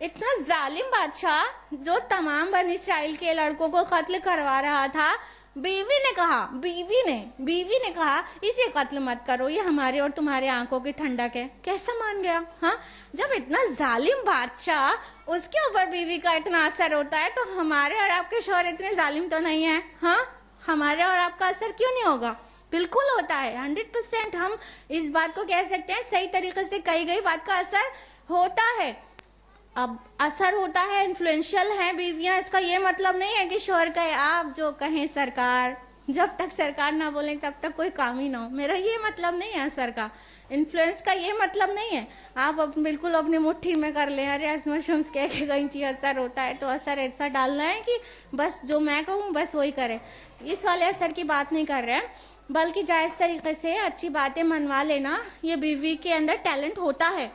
اتنا ظالم بادشاہ جو تمام بنی اسرائیل کے لڑکوں کو قتل کروا رہا تھا، بیوی نے کہا اسے قتل مت کرو، یہ ہمارے اور تمہارے آنکھوں کی ٹھنڈک ہے. کیسا مان گیا؟ ہاں، جب اتنا ظالم بادشاہ اس کے اوپر بیوی کا اتنا اثر ہوتا ہے، تو ہمارے اور آپ کے شوہر اتنے ظالم تو نہیں ہیں. ہاں، ہمارے اور آپ کا اثر کیوں نہیں ہوگا؟ بالکل ہوتا ہے. 100% ہم اس بات کو کہہ سکتے ہیں، صحیح طریقے سے کہی گئی بات کا اثر ہوتا ہے. اب اثر ہوتا ہے، انفلوئنشل ہیں بیویاں، اس کا یہ مطلب نہیں ہے کہ شوہر کہے آپ جو کہیں سرکار، جب تک سرکار نہ بولیں تب تک کوئی کام ہی نہ ہو. میرا یہ مطلب نہیں ہے اثر کا، انفلوئنس کا یہ مطلب نہیں ہے آپ بالکل اپنی مٹھی میں کر لیں. ارے عصمت شمس کہہ کے کہیں چیز اثر ہوتا ہے تو اثر ایسا ڈالنا ہے کہ بس جو میں کہوں بس وہی کرے. اس والے اثر کی بات نہیں کر رہے ہیں، بلکہ جائز طریقے سے اچھی باتیں منوا لینا، یہ بیوی کے اندر ٹیلنٹ ہوتا ہے.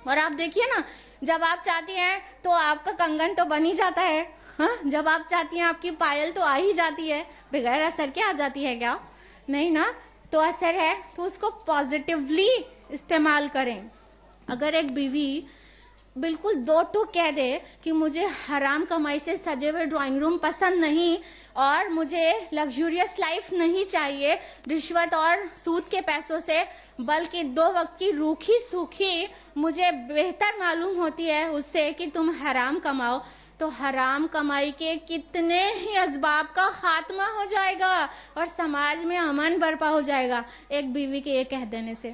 اور آپ دیکھیے نا، جب آپ چاہتی ہیں تو آپ کا کنگن تو بن ہی جاتا ہے. ہاں، جب آپ چاہتی ہیں آپ کی پائل تو آ ہی جاتی ہے. بغیر اثر کے آ جاتی ہے کیا؟ نہیں نا. تو اثر ہے تو اس کو پازیٹیولی استعمال کریں. اگر ایک بیوی بالکل دو ٹوک کہہ دے کہ مجھے حرام کمائی سے سجے ہوئے ڈرائنگ روم پسند نہیں اور مجھے لگژریس لائف نہیں چاہیے رشوت اور سود کے پیسوں سے، بلکہ 2 وقت کی روکھی سوکھی مجھے بہتر معلوم ہوتی ہے اس سے کہ تم حرام کماؤ، تو حرام کمائی کے کتنے ہی اسباب کا خاتمہ ہو جائے گا اور سماج میں امن برپا ہو جائے گا ایک بیوی کے یہ کہہ دینے سے.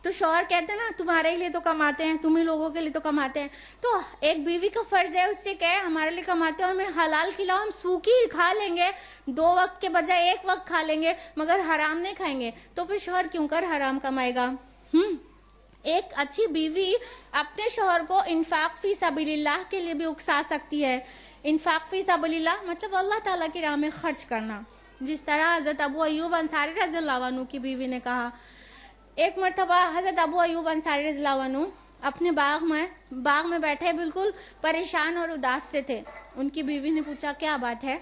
تو شوہر کہتے ہیں نا تمہارے لیے تو کماتے ہیں، تم ہی لوگوں کے لیے تو کماتے ہیں. تو ایک بیوی کا فرض ہے اس سے کہے ہمارے لیے کماتے ہیں اور ہمیں حلال کھلاؤ، ہم سوکھی کھا لیں گے، 2 وقت کے بجائے 1 وقت کھا لیں گے مگر حرام نہیں کھائیں گے. تو پھر شوہر کیوں کر حرام کمائے گا؟ ایک اچھی بیوی اپنے شوہر کو انفاق فی سبیل اللہ کے لیے بھی اکسا سکتی ہے. انفاق فی سبیل اللہ مطلب اللہ تعالیٰ کی راہ میں خرچ کرنا. جس طرح حضرت ابو ایوب انصاری رضی اللہ عنہ کی بیوی نے کہا، ایک مرتبہ حضرت ابو ایوب انصاری رضی اللہ عنہ اپنے باغ میں بیٹھے بالکل پریشان اور اداس سے تھے. ان کی بیوی نے پوچھا کیا بات ہے؟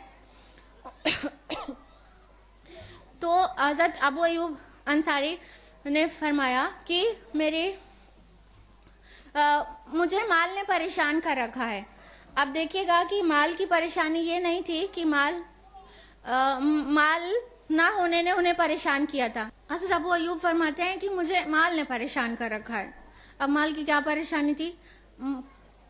تو حضرت ابو ایوب انصاری نے فرمایا کہ مجھے مال نے پریشان کر رکھا ہے. اب دیکھیے گا کہ مال کی پریشانی یہ نہیں تھی کہ مال نہ ہونے نے انہیں پریشان کیا تھا. حضرت ابو ایوب فرماتے ہیں کہ مجھے مال نے پریشان کر رکھا ہے. اب مال کی کیا پریشانی تھی؟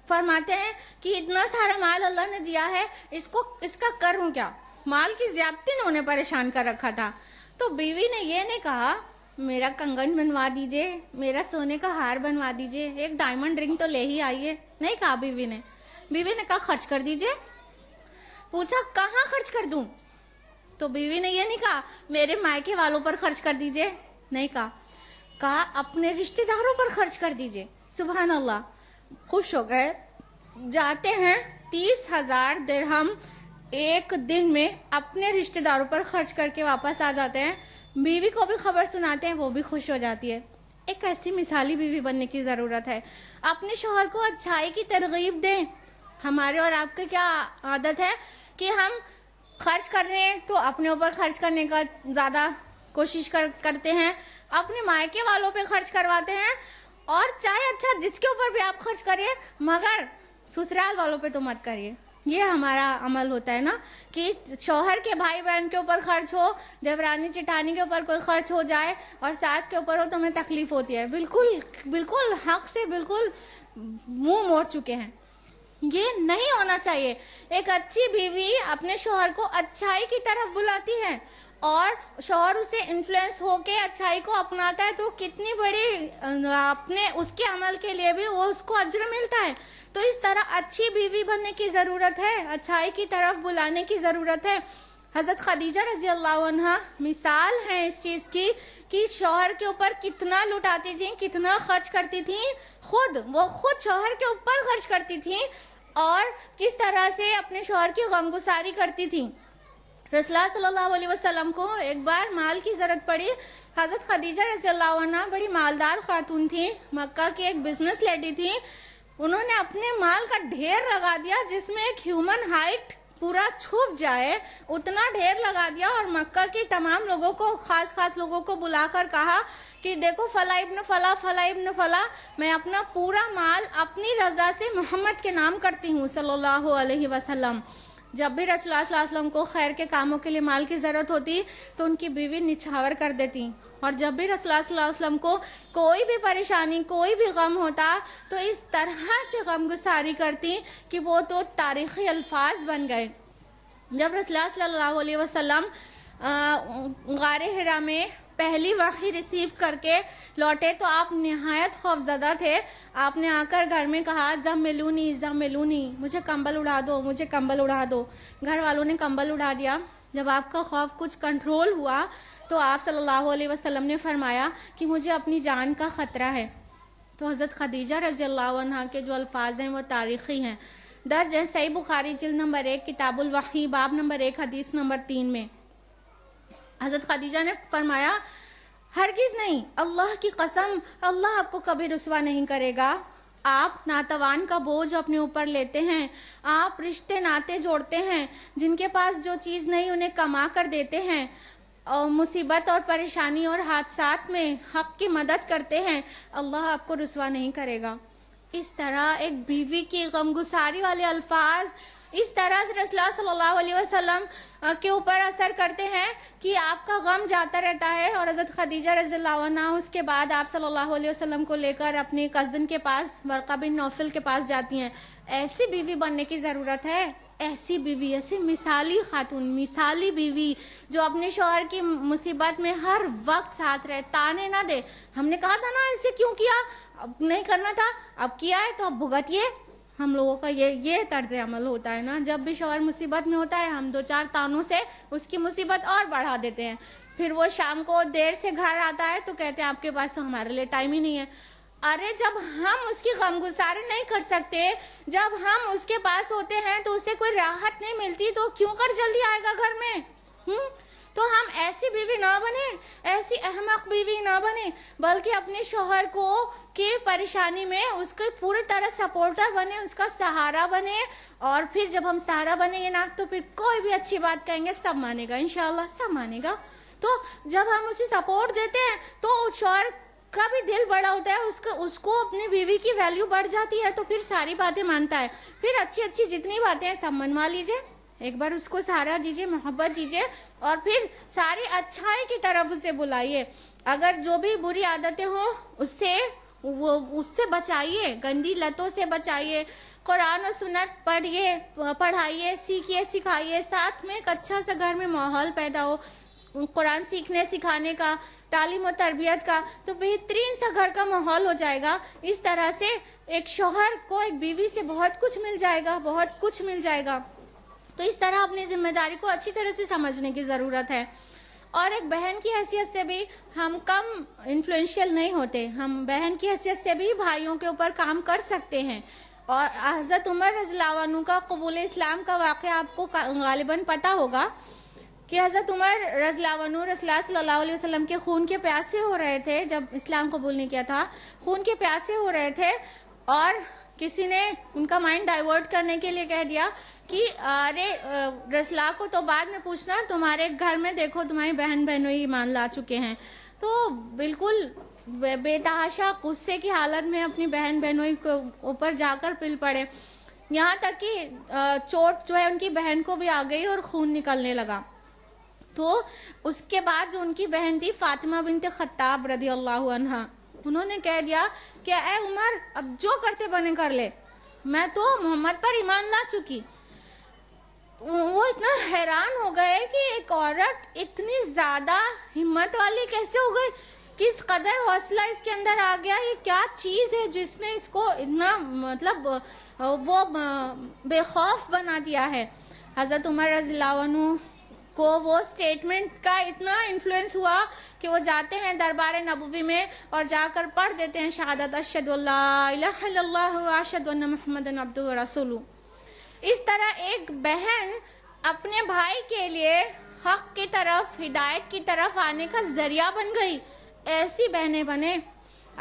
فرماتے ہیں کہ اتنا سارا مال اللہ نے دیا ہے، اس کا کروں کیا؟ مال کی زیادتی نے انہیں پریشان کر رکھا تھا. تو بیوی نے یہ نہیں کہا میرا کنگن بنوا دیجئے، میرا سونے کا ہار بنوا دیجئے، ایک ڈائمنڈ رنگ تو لے ہی آئیے. نہیں کہا بیوی نے کہا خرچ کر دیجئے. پوچھا کہاں خرچ کر دوں؟ تو بیوی نے یہ نہیں کہا میرے مائکے والوں پر خرچ کر دیجئے. نہیں کہا اپنے رشتہ داروں پر خرچ کر دیجئے. سبحان اللہ. خوش ہو گئے. جاتے ہیں 30,000 درہم ایک دن میں اپنے رشتہ داروں پر خرچ کر کے واپس آ جاتے ہیں. بیوی کو بھی خبر سناتے ہیں، وہ بھی خوش ہو جاتی ہے. ایک ایسی مثالی بیوی بننے کی ضرورت ہے. اپنے شوہر کو اچھائی کی ترغیب دیں. ہمارے اور آپ کی کیا عادت ہے کہ ہم خرچ کر رہے ہیں تو اپنے اوپر خرچ کرنے کا زیادہ کوشش کرتے ہیں، اپنے مائکے والوں پہ خرچ کرواتے ہیں، اور چاہے اچھا جس کے اوپر بھی آپ خرچ کریے مگر سسرال والوں پہ تو مت کریے. یہ ہمارا عمل ہوتا ہے نا کہ شوہر کے بھائی بہن کے اوپر خرچ ہو، دیورانی چٹانی کے اوپر کوئی خرچ ہو جائے اور ساس کے اوپر ہو تو ہمیں تکلیف ہوتی ہے. بالکل حق سے بالکل منہ موڑ چکے ہیں. یہ نہیں ہونا چاہیے. ایک اچھی بیوی اپنے شوہر کو اچھائی کی طرف بلاتی ہے اور شوہر اسے انفلوئنس ہو کے اچھائی کو اپناتا ہے تو کتنی بڑی اپنے اس کے عمل کے لیے بھی وہ اس کو اجر ملتا ہے. تو اس طرح اچھی بیوی بننے کی ضرورت ہے، اچھائی کی طرف بلانے کی ضرورت ہے. حضرت خدیجہ رضی اللہ عنہا مثال ہے اس چیز کی کہ شوہر کے اوپر کتنا لٹاتی تھیں، کتنا خرچ کرتی تھیں. وہ خود شوہر کے اوپر خرچ کرتی تھیں اور کس طرح سے اپنے شوہر کی غمگساری کرتی تھیں. رسول اللہ صلی اللہ علیہ وسلم کو ایک بار مال کی ضرورت پڑی. حضرت خدیجہ رضی اللہ عنہ بڑی مالدار خاتون تھیں، مکہ کی ایک بزنس لیڈی تھیں. انہوں نے اپنے مال کا ڈھیر لگا دیا جس میں ایک ہیومن ہائٹ पूरा छुप जाए उतना ढेर लगा दिया और मक्का के तमाम लोगों को, खास खास लोगों को बुलाकर कहा कि देखो फला इब्न फला, फला इब्न फला, मैं अपना पूरा माल अपनी रजा से मोहम्मद के नाम करती हूँ सल्लल्लाहु अलैहि वसल्लम। जब भी रसूलुल्लाह सल्लल्लाहु अलैहि वसल्लम को खैर के कामों के लिए माल की ज़रूरत होती तो उनकी बीवी निछावर कर देती, और जब भी रसूलुल्लाह सल्लल्लाहु अलैहि वसल्लम को कोई भी परेशानी, कोई भी गम होता तो इस तरह से गम गुसारी करती कि वो तो तारीख़ी अल्फाज बन गए। जब रसूलुल्लाह सल्लल्लाहु अलैहि वसल्लम गारे हिरा में पहली वही रिसीव करके लौटे तो आप निहायत खौफज़दा थे। आपने आकर घर में कहा ज़म्मिलूनी ज़म्मिलूनी, मुझे कंबल उड़ा दो, मुझे कंबल उड़ा दो। घर वालों ने कंबल उड़ा दिया। जब आपका खौफ कुछ कंट्रोल हुआ तो आप सल्लल्लाहु अलैहि वसल्लम ने फरमाया कि मुझे अपनी जान का ख़तरा है। तो हज़रत खदीजा रज़ियल्लाहु अन्हा के जो अल्फाज हैं वो तारीख़ी हैं, दर्ज है सही बुखारी जिल्द नंबर 1 किताबुल वही बाब नंबर 1 हदीस नंबर 3 में। हज़रत खदीजा ने फरमाया हरगिज़ नहीं, अल्लाह की कसम, अल्लाह आपको कभी रुसवा नहीं करेगा। आप नातवान का बोझ अपने ऊपर लेते हैं, आप रिश्ते नाते जोड़ते हैं, जिनके पास जो चीज़ नहीं उन्हें कमा कर देते हैं, और मुसीबत और परेशानी और हादसात में हक़ की मदद करते हैं, अल्लाह आपको रुसवा नहीं करेगा। इस तरह एक बीवी की गमगुसारी वाले अल्फाज इस तरह से रसूलुल्लाह सल्लल्लाहु अलैहि वसल्लम के ऊपर असर करते हैं कि आपका गम जाता रहता है। और हज़रत खदीजा रज़ियल्लाहु अन्हा उसके बाद आप सल्लल्लाहु अलैहि वसल्लम को लेकर अपने कज़न के पास, वर्क़ा बिन नौफल के पास जाती हैं। ऐसी बीवी बनने की ज़रूरत है, ऐसी बीवी, ऐसी मिसाली खातून, मिसाली बीवी जो अपने शौहर की मुसीबत में हर वक्त साथ रहे, ताने ना दे। हमने कहा था ना ऐसे क्यों किया, अब नहीं करना था, अब किया है तो अब भुगतिए। हम लोगों का ये तर्ज अमल होता है ना। जब भी शौहर मुसीबत में होता है हम 2-4 तानों से उसकी मुसीबत और बढ़ा देते हैं। फिर वो शाम को देर से घर आता है तो कहते हैं आपके पास तो हमारे लिए टाइम ही नहीं है। अरे जब हम उसकी गमगुसारी नहीं कर सकते, जब हम उसके पास होते हैं तो उसे कोई राहत नहीं मिलती तो क्यों कर जल्दी आएगा घर में? तो हम ऐसी बीवी ना बने, ऐसी अहमक बीवी ना बने, बल्कि अपने शौहर को की परेशानी में उसके पूरी तरह सपोर्टर बने, उसका सहारा बने। और फिर जब हम सहारा बनेंगे ना तो फिर कोई भी अच्छी बात कहेंगे सब मानेगा, इंशाल्लाह सब मानेगा। तो जब हम उसे सपोर्ट देते हैं तो शौहर का भी दिल बड़ा होता है, उसको अपनी बीवी की वैल्यू बढ़ जाती है, तो फिर सारी बातें मानता है। फिर अच्छी अच्छी जितनी बातें हैं सब मनवा लीजिए, एक बार उसको सहारा दीजिए, मोहब्बत दीजिए, और फिर सारी अच्छाई की तरफ उसे बुलाइए। अगर जो भी बुरी आदतें हो उससे बचाइए, गंदी लतों से बचाइए। कुरान और सुन्नत पढ़ाइए, सीखिए, सिखाइए। साथ में एक अच्छा सा घर में माहौल पैदा हो कुरान सीखने सिखाने का, तालीम और तरबियत का, तो बेहतरीन सा घर का माहौल हो जाएगा। इस तरह से एक शौहर को एक बीवी से बहुत कुछ मिल जाएगा, बहुत कुछ मिल जाएगा। तो इस तरह अपनी जिम्मेदारी को अच्छी तरह से समझने की ज़रूरत है। और एक बहन की हैसियत से भी हम कम इन्फ्लुएंशियल नहीं होते, हम बहन की हैसियत से भी भाइयों के ऊपर काम कर सकते हैं। और हज़रत उमर रज़ियल्लाहु अन्हु का कबूल इस्लाम का वाक़या आपको गालिबन पता होगा कि हज़रत उमर रज़ियल्लाहु अन्हु रसूलुल्लाह सल्लल्लाहु अलैहि वसल्लम के खून के प्यासे हो रहे थे। जब इस्लाम कबूल नहीं किया था, खून के प्यासे हो रहे थे और किसी ने उनका माइंड डाइवर्ट करने के लिए कह दिया कि अरे रसूलुल्लाह को तो बाद में पूछना, तुम्हारे घर में देखो तुम्हारी बहनों ही ईमान ला चुके हैं। तो बिल्कुल बेतहाशा गुस्से की हालत में अपनी बहनों के ऊपर जाकर पिल पड़े, यहाँ तक कि चोट जो है उनकी बहन को भी आ गई और खून निकलने लगा। तो उसके बाद जो उनकी बहन थी फातिमा बिन्त खत्ताब रज़ियल्लाहु अन्हा, उन्होंने कह दिया कि ऐ उमर अब जो करते बने कर ले, मैं तो मोहम्मद पर ईमान ला चुकी। वो इतना हैरान हो गए कि एक औरत इतनी ज़्यादा हिम्मत वाली कैसे हो गई, किस कदर हौसला इसके अंदर आ गया, ये क्या चीज़ है जिसने इसको इतना मतलब वो बेखौफ बना दिया है। हज़रत उमर रज़ियल्लाहु अन्हु को वो स्टेटमेंट का इतना इन्फ्लुएंस हुआ कि वो जाते हैं दरबार नबवी में और जाकर पढ़ देते हैं शहादत अशहदु अल्ला इलाहा इल्लल्लाह व अशहदु अन्ना मुहम्मदन अब्दुहु व रसूलुहु। इस तरह एक बहन अपने भाई के लिए हक की तरफ, हिदायत की तरफ आने का जरिया बन गई। ऐसी बहनें बने,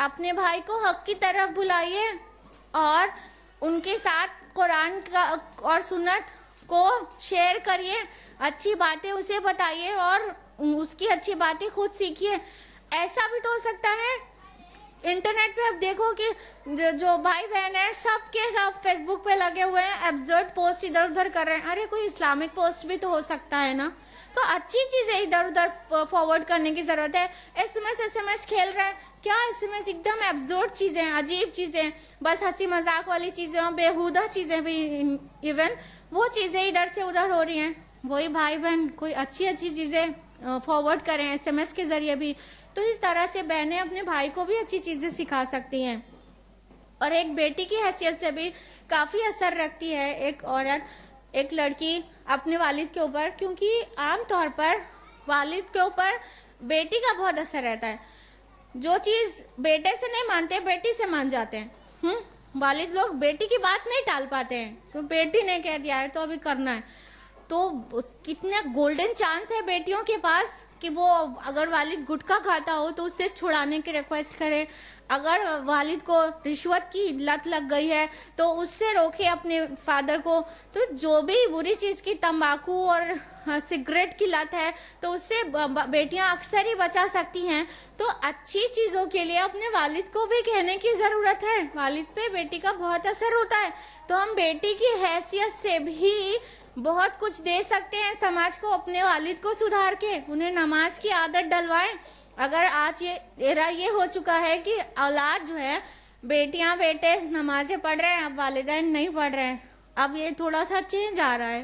अपने भाई को हक की तरफ बुलाइए और उनके साथ कुरान का और सुन्नत को शेयर करिए, अच्छी बातें उसे बताइए और उसकी अच्छी बातें खुद सीखिए। ऐसा भी तो हो सकता है, इंटरनेट पे आप देखो कि जो भाई बहन है सबके सब फेसबुक पे लगे हुए हैं, एब्सर्ड पोस्ट इधर उधर कर रहे हैं। अरे कोई इस्लामिक पोस्ट भी तो हो सकता है ना। तो अच्छी चीजें इधर उधर फॉरवर्ड करने की जरूरत है। एसएमएस खेल रहे हैं, क्या एसएमएस एकदम एब्सर्ड चीजें, अजीब चीजें, बस हंसी मजाक वाली चीजें, बेहुदा चीजें भी, इवन वो चीजें इधर से उधर हो रही हैं। वही भाई बहन कोई अच्छी चीजें फॉरवर्ड करें एसएमएस के जरिए भी, तो इस तरह से बहनें अपने भाई को भी अच्छी चीजें सिखा सकती हैं। और एक बेटी की हैसियत से भी काफी असर रखती है एक औरत, एक लड़की अपने वालिद के ऊपर, क्योंकि आमतौर पर वालिद के ऊपर बेटी का बहुत असर रहता है। जो चीज बेटे से नहीं मानते बेटी से मान जाते हैं। वालिद लोग बेटी की बात नहीं टाल पाते हैं, तो बेटी ने कह दिया है तो अभी करना है। तो कितने गोल्डन चांस है बेटियों के पास कि वो अगर वालिद गुटखा खाता हो तो उससे छुड़ाने की रिक्वेस्ट करे, अगर वालिद को रिश्वत की लत लग गई है तो उससे रोके अपने फादर को। तो जो भी बुरी चीज की तंबाकू और सिगरेट की लत है तो उससे बेटियां अक्सर ही बचा सकती हैं। तो अच्छी चीजों के लिए अपने वालिद को भी कहने की जरूरत है। वालिद पे बेटी का बहुत असर होता है, तो हम बेटी की हैसियत से भी बहुत कुछ दे सकते हैं समाज को, अपने वालिद को सुधार के उन्हें नमाज की आदत डलवाएं। अगर आज ये एरा ये हो चुका है कि औलाद जो है, बेटियां बेटे नमाजें पढ़ रहे हैं, अब वालिदैन नहीं पढ़ रहे हैं, अब ये थोड़ा सा चेंज आ रहा है।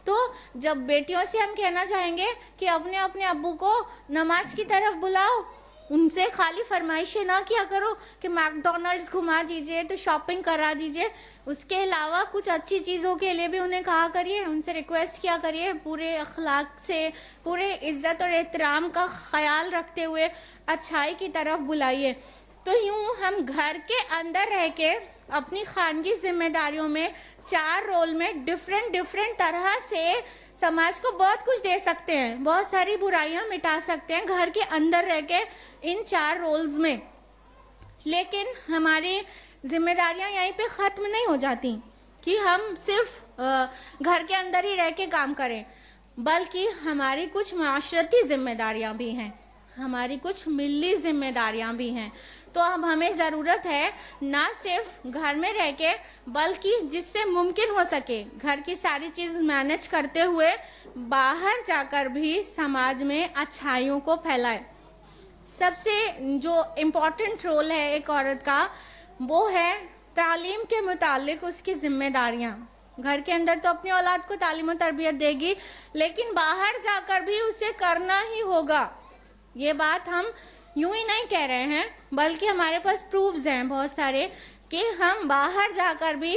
तो जब बेटियों से हम कहना चाहेंगे कि अपने अपने अब्बू को नमाज की तरफ बुलाओ, उनसे खाली फरमाइशें ना किया करो कि मैकडॉनल्ड्स घुमा दीजिए तो शॉपिंग करा दीजिए, उसके अलावा कुछ अच्छी चीज़ों के लिए भी उन्हें कहा करिए, उनसे रिक्वेस्ट किया करिए, पूरे अखलाक से, पूरे इज्जत और एहतराम का ख्याल रखते हुए अच्छाई की तरफ बुलाइए। तो यूं हम घर के अंदर रह के अपनी खानगी जिम्मेदारियों में 4 रोल में डिफरेंट तरह से समाज को बहुत कुछ दे सकते हैं, बहुत सारी बुराइयां मिटा सकते हैं घर के अंदर रह के इन 4 रोल्स में। लेकिन हमारी जिम्मेदारियां यहीं पे खत्म नहीं हो जाती कि हम सिर्फ घर के अंदर ही रह के काम करें, बल्कि हमारी कुछ माशरती जिम्मेदारियां भी हैं, हमारी कुछ मिली जिम्मेदारियां भी हैं। तो अब हमें ज़रूरत है ना सिर्फ घर में रह के, बल्कि जिससे मुमकिन हो सके घर की सारी चीज़ मैनेज करते हुए बाहर जाकर भी समाज में अच्छाइयों को फैलाए। सबसे जो इम्पोर्टेंट रोल है एक औरत का, वो है तालीम के मुतालिक उसकी जिम्मेदारियां। घर के अंदर तो अपनी औलाद को तालीम और तरबियत देगी, लेकिन बाहर जाकर भी उसे करना ही होगा। ये बात हम यूं ही नहीं कह रहे हैं, बल्कि हमारे पास प्रूफ्स हैं बहुत सारे कि हम बाहर जाकर भी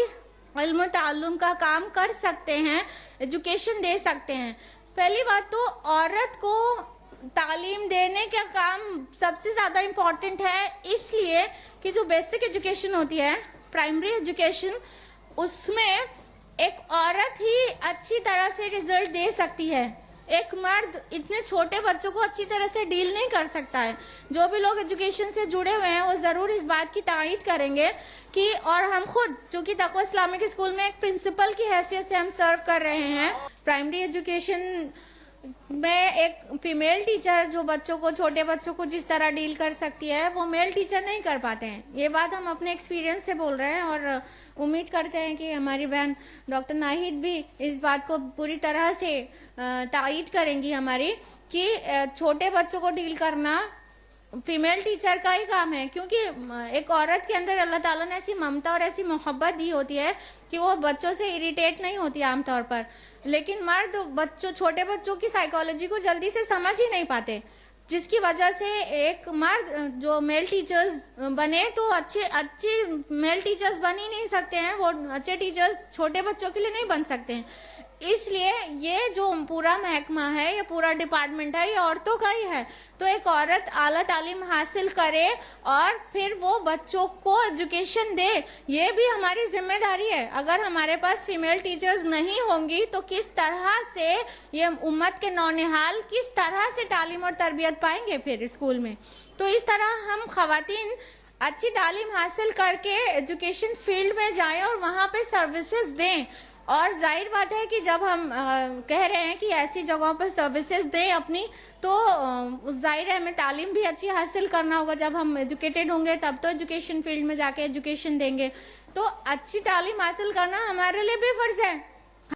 इल्म ताल्लुम का काम कर सकते हैं, एजुकेशन दे सकते हैं। पहली बात तो औरत को तालीम देने का काम सबसे ज़्यादा इम्पॉर्टेंट है, इसलिए कि जो बेसिक एजुकेशन होती है, प्राइमरी एजुकेशन, उसमें एक औरत ही अच्छी तरह से रिजल्ट दे सकती है। एक मर्द इतने छोटे बच्चों को अच्छी तरह से डील नहीं कर सकता है। जो भी लोग एजुकेशन से जुड़े हुए हैं वो ज़रूर इस बात की तायीद करेंगे कि, और हम खुद चूँकि तक़वा इस्लामिक स्कूल में एक प्रिंसिपल की हैसियत से हम सर्व कर रहे हैं, प्राइमरी एजुकेशन में एक फीमेल टीचर जो बच्चों को, छोटे बच्चों को जिस तरह डील कर सकती है, वो मेल टीचर नहीं कर पाते हैं। ये बात हम अपने एक्सपीरियंस से बोल रहे हैं और उम्मीद करते हैं कि हमारी बहन डॉक्टर नाहिद भी इस बात को पूरी तरह से तायीद करेंगी हमारी, कि छोटे बच्चों को डील करना फीमेल टीचर का ही काम है। क्योंकि एक औरत के अंदर अल्लाह ताला ने ऐसी ममता और ऐसी मोहब्बत दी होती है कि वो बच्चों से इरिटेट नहीं होती आमतौर पर, लेकिन मर्द बच्चों, छोटे बच्चों की साइकोलॉजी को जल्दी से समझ ही नहीं पाते, जिसकी वजह से एक मर्द जो मेल टीचर्स बने तो अच्छे मेल टीचर्स बन ही नहीं सकते हैं, वो अच्छे टीचर्स छोटे बच्चों के लिए नहीं बन सकते हैं। इसलिए ये जो पूरा महकमा है, ये पूरा डिपार्टमेंट है, ये औरतों का ही है। तो एक औरत आला तालीम हासिल करे और फिर वो बच्चों को एजुकेशन दे, ये भी हमारी जिम्मेदारी है। अगर हमारे पास फीमेल टीचर्स नहीं होंगी तो किस तरह से ये उम्मत के नौनिहाल किस तरह से तालीम और तरबियत पाएंगे फिर स्कूल में। तो इस तरह हम खवातीन अच्छी तालीम हासिल करके एजुकेशन फील्ड में जाएं और वहाँ पे सर्विसेज दें। اور ظاہر بات ہے کہ جب ہم کہہ رہے ہیں کہ ایسی جگہوں پر سروسز دیں اپنی، تو ظاہر ہے ہمیں تعلیم بھی اچھی حاصل کرنا ہوگا. جب ہم ایجوکیٹڈ ہوں گے تب تو ایجوکیشن فیلڈ میں جا کے ایجوکیشن دیں گے. تو اچھی تعلیم حاصل کرنا ہمارے لیے بھی فرض ہے.